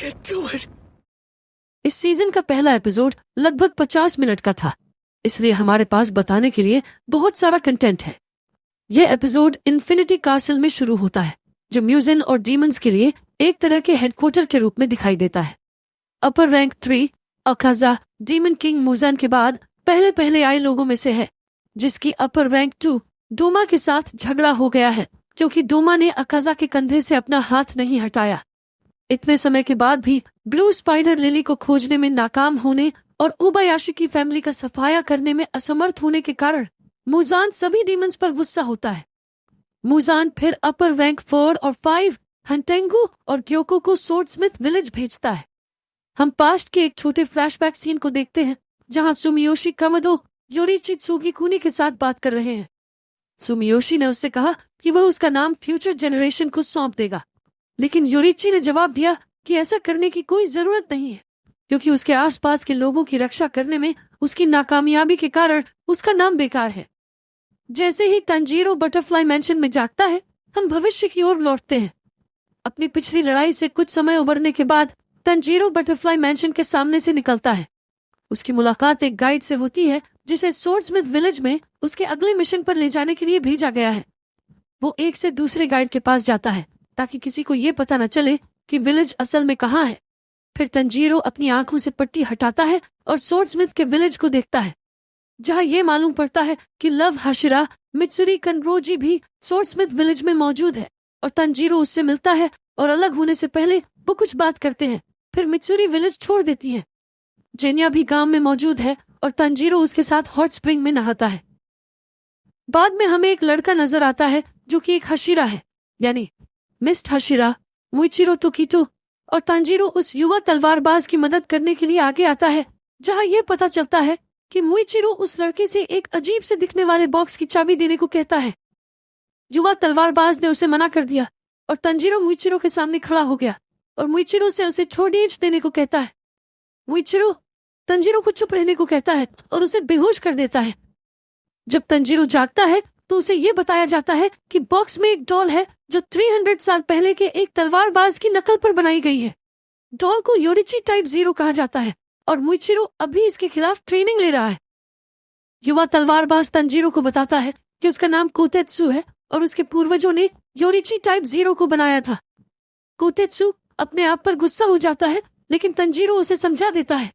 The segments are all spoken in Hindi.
can't do it. इस सीजन का पहला एपिसोड लगभग 50 मिनट का था, इसलिए हमारे पास बताने के लिए बहुत सारा कंटेंट है। यह एपिसोड इन्फिनिटी कासल में शुरू होता है, जो म्यूजिन और डीमंस के लिए एक तरह के हेडक्वार्टर के रूप में दिखाई देता है। Upper rank 3 Akaza demon king Muzan के बाद पहले आए लोगों में से है, जिसकी अपर रैंक 2 डोमा के साथ झगड़ा हो गया है, क्योंकि डोमा ने अकाजा के कंधे से अपना हाथ नहीं हटाया। इतने समय के बाद भी ब्लू स्पाइडर लिली को खोजने में नाकाम होने और उबायाशी की फैमिली का सफाया करने में असमर्थ होने के कारण मुजान सभी डीमंस पर गुस्सा होता है। मुजान फिर अपर रैंक 4 और 5 हंटेंगू और ग्योको को सोर्डस्मिथ विलेज भेजता है। हम पास्ट के एक छोटे फ्लैशबैक सीन को देखते हैं, जहां सुमियोशी कामदो योरिची त्सुगिकुनी के साथ बात कर रहे हैं। सुमियोशी ने उससे कहा कि वह उसका नाम फ्यूचर जनरेशन को सौंप देगा, लेकिन योरिची ने जवाब दिया कि ऐसा करने की कोई जरूरत नहीं है, क्योंकि उसके आसपास के लोगों की रक्षा करने में उसकी नाकामयाबी के कारण उसका नाम बेकार है। जैसे ही तंजीरो बटरफ्लाई मैंशन में जागता है, हम भविष्य की ओर लौटते हैं। अपनी पिछली लड़ाई से कुछ समय उबरने के बाद तंजीरो बटरफ्लाई मैंशन के सामने से निकलता है। उसकी मुलाकात एक गाइड से होती है, जिसे सोर्डस्मिथ विलेज में उसके अगले मिशन पर ले जाने के लिए भेजा गया है। वो एक से दूसरे गाइड के पास जाता है ताकि किसी को ये पता न चले कि विलेज असल में कहाँ है। फिर तंजीरो अपनी आंखों से पट्टी हटाता है और सोर्डस्मिथ के विलेज को देखता है, जहाँ ये मालूम पड़ता है कि लव हाशिरा मित्सुरी कनरोजी भी सोर्डस्मिथ विलेज में मौजूद है, और तंजीरो उससे मिलता है और अलग होने से पहले वो कुछ बात करते हैं। फिर मित्सुरी विलेज छोड़ देती है। जेनिया भी गांव में मौजूद है और तंजीरो उसके साथ हॉट स्प्रिंग में नहाता है। बाद में हमें एक लड़का नजर आता है जो कि एक हशिरा है, यानी मिस्ट हशिरा मुइचिरो तोकितो, और तंजीरो उस युवा तलवारबाज की मदद करने के लिए आगे आता है, जहां यह पता चलता है कि मुइचिरो उस लड़के से एक अजीब से दिखने वाले बॉक्स की चाबी देने को कहता है। युवा तलवारबाज ने उसे मना कर दिया और तंजीरो मुइचिरो के सामने खड़ा हो गया और मुइचिरो से उसे छोड़ीच देने को कहता है। मुइचिरो तंजीरो को चुप रहने को कहता है और उसे बेहोश कर देता है। जब तंजीरो जागता है तो उसे ये बताया जाता है कि बॉक्स में एक डॉल है जो 300 साल पहले के एक तलवारबाज की नकल पर बनाई गई है। डॉल को योरिची टाइप 0 कहा जाता है और मुइचिरो अभी इसके खिलाफ ट्रेनिंग ले रहा है। युवा तलवारबाज तंजीरो को बताता है कि उसका नाम कोतेत्सु है और उसके पूर्वजों ने योरिची टाइप 0 को बनाया था। कोतेत्सु अपने आप पर गुस्सा हो जाता है, लेकिन तंजीरो उसे समझा देता है।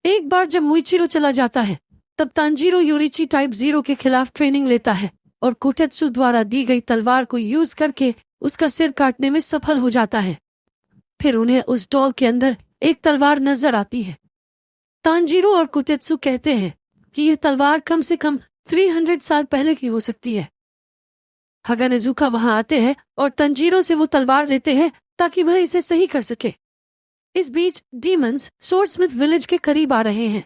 एक बार जब मुइचिरो चला जाता है, तब तंजीरो योरिची टाइप 0 के खिलाफ ट्रेनिंग लेता है और कोटेत्सु द्वारा दी गई तलवार को यूज करके उसका सिर काटने में सफल हो जाता है। फिर उन्हें उस डॉल के अंदर एक तलवार नजर आती है। तंजीरो और कोटेत्सु कहते हैं कि यह तलवार कम से कम 300 साल पहले की हो सकती है। हगानेजुका वहां आते हैं और तंजीरो से वो तलवार लेते हैं ताकि वह इसे सही कर सके। इस बीच डीमंस सोर्डस्मिथ विलेज के करीब आ रहे हैं।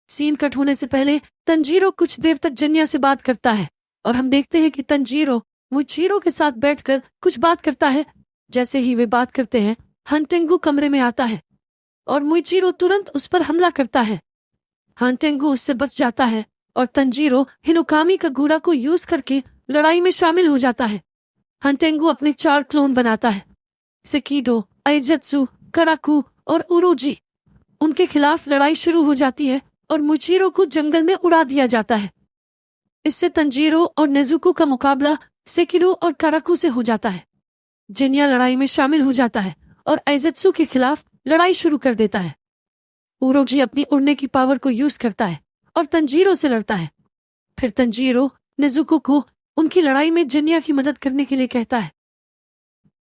सीन कट होने से पहले तंजीरो कुछ देर तक जन्या से बात करता है और हम देखते हैं कि तंजीरो मुइचिरो के साथ बैठकर कुछ बात करता है। जैसे ही वे बात करते हैं, हंटेंगू कमरे में आता है और मुइचिरो तुरंत उस पर हमला करता है। हंटेंगू उससे बच जाता है और तंजीरो हिनोकामी का गुरा को यूज करके लड़ाई में शामिल हो जाता है। हंटेंगू अपने 4 क्लोन बनाता है, सेकिडो, आइजत्सु, कराकू और उरोजी। उनके खिलाफ लड़ाई शुरू हो जाती है और मुइचिरो को जंगल में उड़ा दिया जाता है। इससे तंजीरो और नेजुको का मुकाबला सेकिडो और कराकू से हो जाता है। जिनिया लड़ाई में शामिल हो जाता है और आइजत्सु के खिलाफ लड़ाई शुरू कर देता है। उरोजी अपनी उड़ने की पावर को यूज करता है और तंजीरो से लड़ता है। फिर तंजीरो नेजुको को उनकी लड़ाई में जिनिया की मदद करने के लिए कहता है।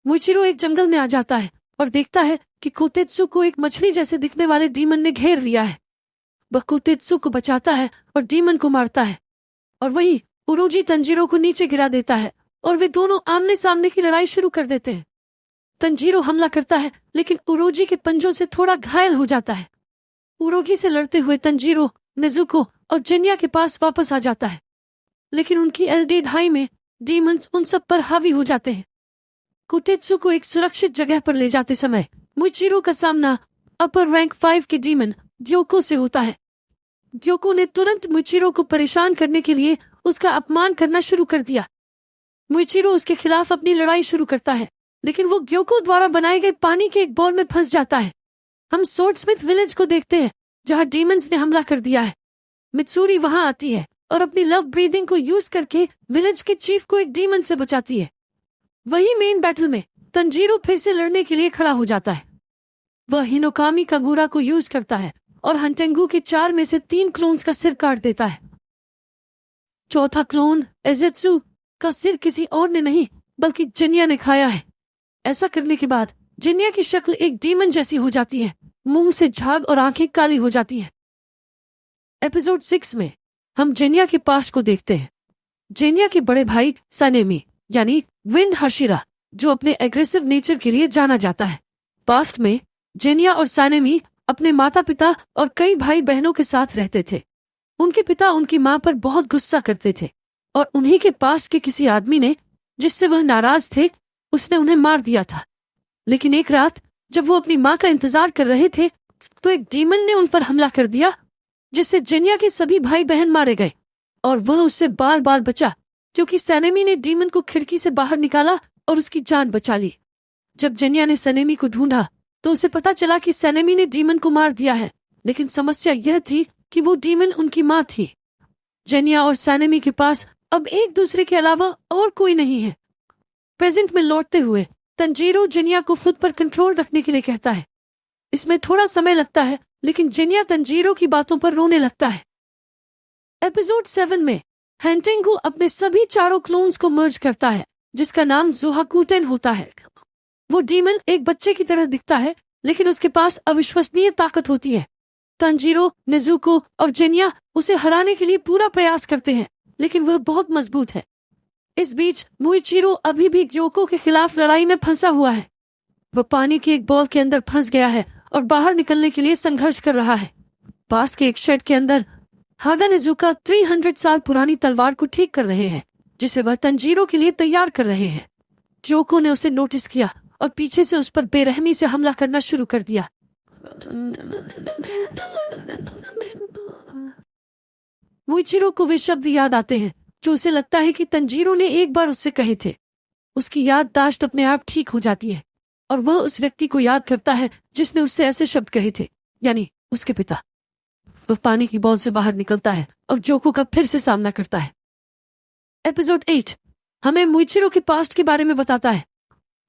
मुइचिरो एक जंगल में आ जाता है और देखता है कि कोतेत्सु को एक मछली जैसे दिखने वाले डीमन ने घेर लिया है। वह कोतेत्सु को बचाता है और डीमन को मारता है, और वही उरोजी तंजीरो को नीचे गिरा देता है और वे दोनों आमने सामने की लड़ाई शुरू कर देते हैं। तंजीरो हमला करता है, लेकिन उरोजी के पंजों से थोड़ा घायल हो जाता है। उरोजी से लड़ते हुए तंजीरो नेजुको और जिनिया के पास वापस आ जाता है, लेकिन उनकी एलडी ढाई में डीमंस उन सब पर हावी हो जाते हैं। कोतेत्सु को एक सुरक्षित जगह पर ले जाते समय मुइचिरो का सामना अपर रैंक 5 के डीमन ग्योको से होता है। ग्योको ने तुरंत मुइचिरो को परेशान करने के लिए उसका अपमान करना शुरू कर दिया। मुइचिरो उसके खिलाफ अपनी लड़ाई शुरू करता है, लेकिन वो ग्योको द्वारा बनाए गए पानी के एक बॉल में फंस जाता है। हम सोर्डस्मिथ विलेज को देखते हैं जहाँ डीमंस ने हमला कर दिया है। मित्सुरी वहां आती है और अपनी लव ब्रीदिंग को यूज करके विलेज के चीफ को एक डीमन से बचाती है। वही मेन बैटल में तंजीरो फिर से लड़ने के लिए खड़ा हो जाता है। वह हिनोकामी कागुरा को यूज करता है और हंटेंगू के 4 में से 3 क्लोन्स का सिर काट देता है। चौथा क्लोन एजेत्सु का सिर किसी और ने नहीं बल्कि जिन्या ने खाया है। ऐसा करने के बाद जिन्या की शक्ल एक डीमन जैसी हो जाती है, मुंह से झाग और आंखें काली हो जाती हैं। एपिसोड 6 में हम जिन्या के पास्ट को देखते हैं। जिन्या के बड़े भाई सानेमी यानी विंड हाशिरा, जो अपने एग्रेसिव नेचर के लिए जाना जाता है। पास्ट में जिन्या और सानेमी अपने माता पिता और कई भाई बहनों के साथ रहते थे। उनके पिता उनकी मां पर बहुत गुस्सा करते थे और उन्हीं के पास के किसी आदमी ने, जिससे वह नाराज थे, उसने उन्हें मार दिया था। लेकिन एक रात जब वो अपनी मां का इंतजार कर रहे थे तो एक डीमन ने उन पर हमला कर दिया, जिससे जिन्या के सभी भाई बहन मारे गए और वह उससे बाल बाल बचा क्योंकि सैनेमी ने डीमन को खिड़की से बाहर निकाला और उसकी जान बचा ली। जब जिन्या ने सैनेमी को ढूंढा तो उसे पता चला कि सैनेमी ने डीमन को मार दिया है, लेकिन समस्या यह थी कि वो डीमन उनकी मां थी। जिन्या और सैनेमी के पास अब एक दूसरे के अलावा और कोई नहीं है। प्रेजेंट में लौटते हुए तंजीरो जिन्या को खुद पर कंट्रोल रखने के लिए कहता है। इसमें थोड़ा समय लगता है, लेकिन जिन्या तंजीरो की बातों पर रोने लगता है। एपिसोड 7 में हैंटेंगू अपने सभी 4 क्लोन्स को मर्ज करता है, जिसका नाम जोहाकुटेन होता है। वो डीमन एक बच्चे की तरह दिखता है, लेकिन उसके पास अविश्वसनीय ताकत होती है। तंजीरो, नेजुको और जिन्या उसे हराने के लिए पूरा प्रयास करते हैं, लेकिन वह बहुत मजबूत है। इस बीच मुइचिरो अभी भी ग्योको के खिलाफ लड़ाई में फंसा हुआ है। वह पानी के एक बॉल के अंदर फंस गया है और बाहर निकलने के लिए संघर्ष कर रहा है। पास के एक शेड के अंदर हागा नेजुका 300 साल पुरानी तलवार को ठीक कर रहे हैं, जिसे वह तंजीरो के लिए तैयार कर रहे हैं। ग्योको ने उसे नोटिस किया और पीछे से उस पर बेरहमी से हमला करना शुरू कर दिया। मुइचिरो को वे शब्द याद आते हैं जो उसे लगता है कि तंजीरो ने एक बार उससे कहे थे। उसकी याददाश्त अपने आप ठीक हो जाती है और वह उस व्यक्ति को याद करता है जिसने उससे ऐसे शब्द कहे थे, यानी उसके पिता। वह पानी की बॉल से बाहर निकलता है और जोको का फिर से सामना करता है। एपिसोड 8 हमें मुइचिरो के पास्ट के बारे में बताता है,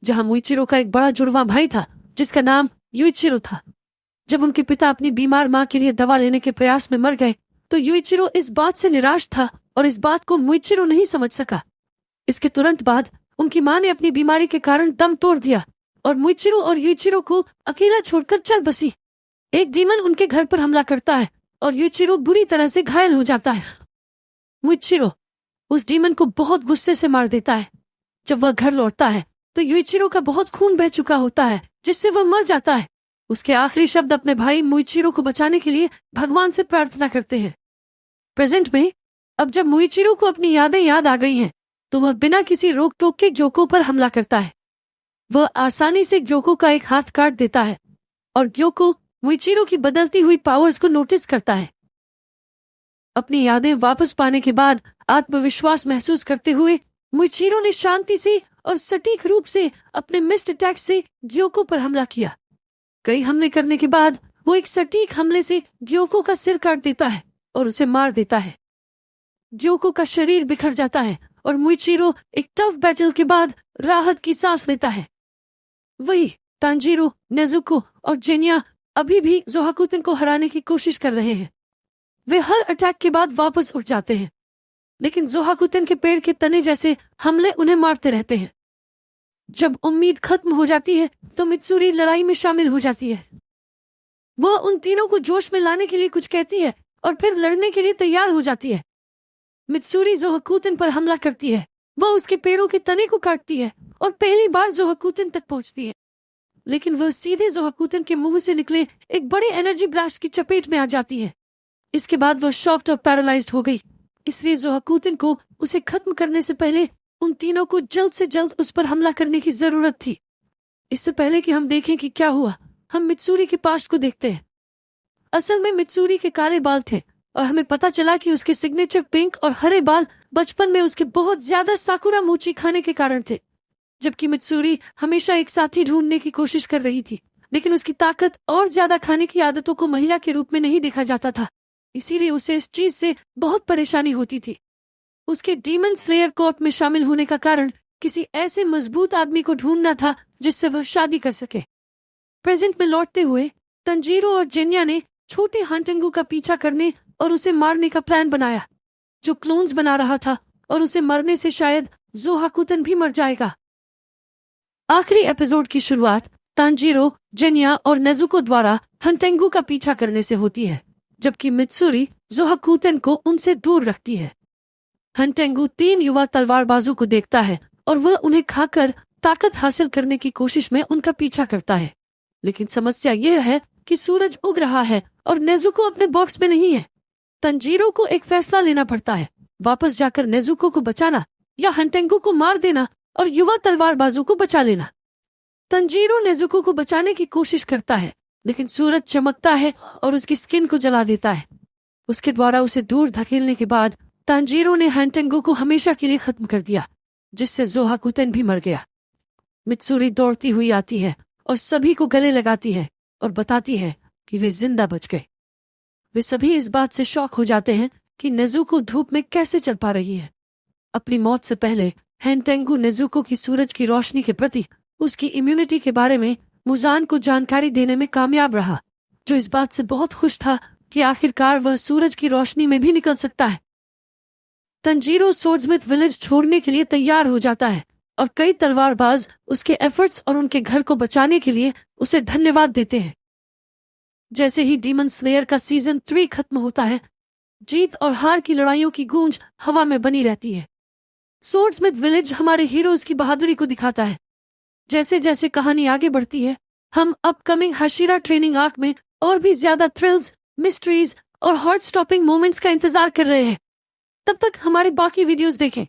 जहां मुइचिरो का एक बड़ा जुड़वा भाई था जिसका नाम युइचिरो था। जब उनके पिता अपनी बीमार मां के लिए दवा लेने के प्रयास में मर गए तो युइचिरो इस बात से निराश था और इस बात को मुइचिरो नहीं समझ सका। इसके तुरंत बाद उनकी मां ने अपनी बीमारी के कारण दम तोड़ दिया और मुइचिरो और युइचिरो को अकेला छोड़कर चल बसी। एक डीमन उनके घर पर हमला करता है और युइचिरो बुरी तरह से घायल हो जाता है। मुइचिरो उस डीमन को बहुत गुस्से से मार देता है। जब वह घर लौटता है तो युइचिरो का बहुत खून बह चुका होता है, जिससे वह मर जाता है। उसके आखिरी शब्द अपने भाई मुइचिरो को बचाने के लिए भगवान से प्रार्थना करते हैं। प्रेजेंट में अब जब मुइचिरो को अपनी यादें याद आ गई हैं, तो वह बिना किसी रोक टोक के ग्योको पर हमला करता है। वह आसानी से ग्योको का एक हाथ काट देता है और ग्योको मुइचिरो की बदलती हुई पावर्स को नोटिस करता है। अपनी यादें वापस पाने के बाद आत्मविश्वास महसूस करते हुए मुइचिरो ने शांति से और सटीक रूप से अपने मिस्ड अटैक से ग्योको पर हमला किया। कई हमले करने के बाद वो एक सटीक हमले से ग्योको का सिर काट देता है और उसे मार देता है। ग्योको का शरीर बिखर जाता है और मुइचिरो एक टफ बैटल के बाद राहत की सांस लेता है। वही तांजीरो, नेजुको और जिन्या अभी भी जोहाकुटेन को हराने की कोशिश कर रहे हैं। वे हर अटैक के बाद वापस उठ जाते हैं, लेकिन जोहाकुटेन के पेड़ के तने जैसे हमले उन्हें मारते रहते हैं। जब उम्मीद खत्म हो जाती है तो मित्सुरी लड़ाई में शामिल हो जाती है। वह उन तीनों को जोश में लाने के लिए कुछ कहती है और फिर लड़ने के लिए तैयार हो जाती है। मित्सुरी जोहाकुटेन पर हमला करती है। वह उसके पेड़ों के तने को काटती है और पहली बार जोहाकुटेन तक पहुंचती है, लेकिन वह सीधे जोहाकुटेन के मुंह से निकले एक बड़े एनर्जी ब्लास्ट की चपेट में आ जाती है। इसके बाद वह शॉक्ड और पैरालाइज्ड हो गई, इसलिए जोहाकुटेन को उसे खत्म करने से पहले उन तीनों को जल्द से जल्द उस पर हमला करने की जरूरत थी। इससे पहले कि हम देखें कि क्या हुआ, हम मित्सुरी के पास्ट को देखते हैं। असल में मित्सुरी के काले बाल थे और हमें पता चला कि उसके सिग्नेचर पिंक और हरे बाल बचपन में उसके बहुत ज्यादा साकुरा मोची खाने के कारण थे। जबकि मित्सुरी हमेशा एक साथी ढूंढने की कोशिश कर रही थी, लेकिन उसकी ताकत और ज्यादा खाने की आदतों को महिला के रूप में नहीं देखा जाता था। इसीलिए उसे इस चीज से बहुत परेशानी होती थी। उसके डीमन स्लेयर कोर्ट में शामिल होने का कारण किसी ऐसे मजबूत आदमी को ढूंढना था जिससे वह शादी कर सके। प्रेजेंट में लौटते हुए तंजीरो और जेन्या ने छोटे हांटेंगू का पीछा करने और उसे मारने का प्लान बनाया, जो क्लोन्स बना रहा था, और उसे मरने से शायद जोहाकुतन भी मर जाएगा। आखिरी एपिसोड की शुरुआत तांजीरो, जेन्या और नेजुको द्वारा हंटेंगू का पीछा करने से होती है, जबकि मित्सुरी जोहाकुतन को उनसे दूर रखती है। हंटेंगू 3 युवा तलवारबाजों को देखता है और वह उन्हें खाकर ताकत हासिल करने की कोशिश में उनका पीछा करता है। लेकिन समस्या यह है कि सूरज उग रहा है और नेजुको अपने बॉक्स में नहीं है। तंजीरो को एक फैसला लेना पड़ता है, वापस जाकर नेजुको को बचाना या हंटेंगू को मार देना और युवा तलवारबाजों को बचा लेना। तंजीरो नेजुको को बचाने की कोशिश करता है, लेकिन सूरज चमकता है और उसकी स्किन को जला देता है। उसके द्वारा उसे दूर धकेलने के बाद तांजीरो ने हंटेंगू को हमेशा के लिए खत्म कर दिया, जिससे जोहाकुतन भी मर गया। मित्सुरी दौड़ती हुई आती है और सभी को गले लगाती है और बताती है कि वे जिंदा बच गए। वे सभी इस बात से शॉक हो जाते हैं कि नेजुको धूप में कैसे चल पा रही है। अपनी मौत से पहले हंटेंगू नेजुको की सूरज की रोशनी के प्रति उसकी इम्यूनिटी के बारे में मुजान को जानकारी देने में कामयाब रहा, जो इस बात से बहुत खुश था कि आखिरकार वह सूरज की रोशनी में भी निकल सकता है। तंजीरो सोर्ड्समिथ विलेज छोड़ने के लिए तैयार हो जाता है और कई तलवारबाज उसके एफर्ट्स और उनके घर को बचाने के लिए उसे धन्यवाद देते हैं। जैसे ही डीमन स्लेयर का सीजन 3 खत्म होता है, जीत और हार की लड़ाइयों की गूंज हवा में बनी रहती है। सोर्ड्समिथ विलेज हमारे हीरोज की बहादुरी को दिखाता है। जैसे जैसे कहानी आगे बढ़ती है, हम अपकमिंग हाशिरा ट्रेनिंग आर्क में और भी ज्यादा थ्रिल्स, मिस्ट्रीज और हार्ट स्टॉपिंग मोमेंट्स का इंतजार कर रहे हैं। तब तक हमारे बाकी वीडियोस देखें।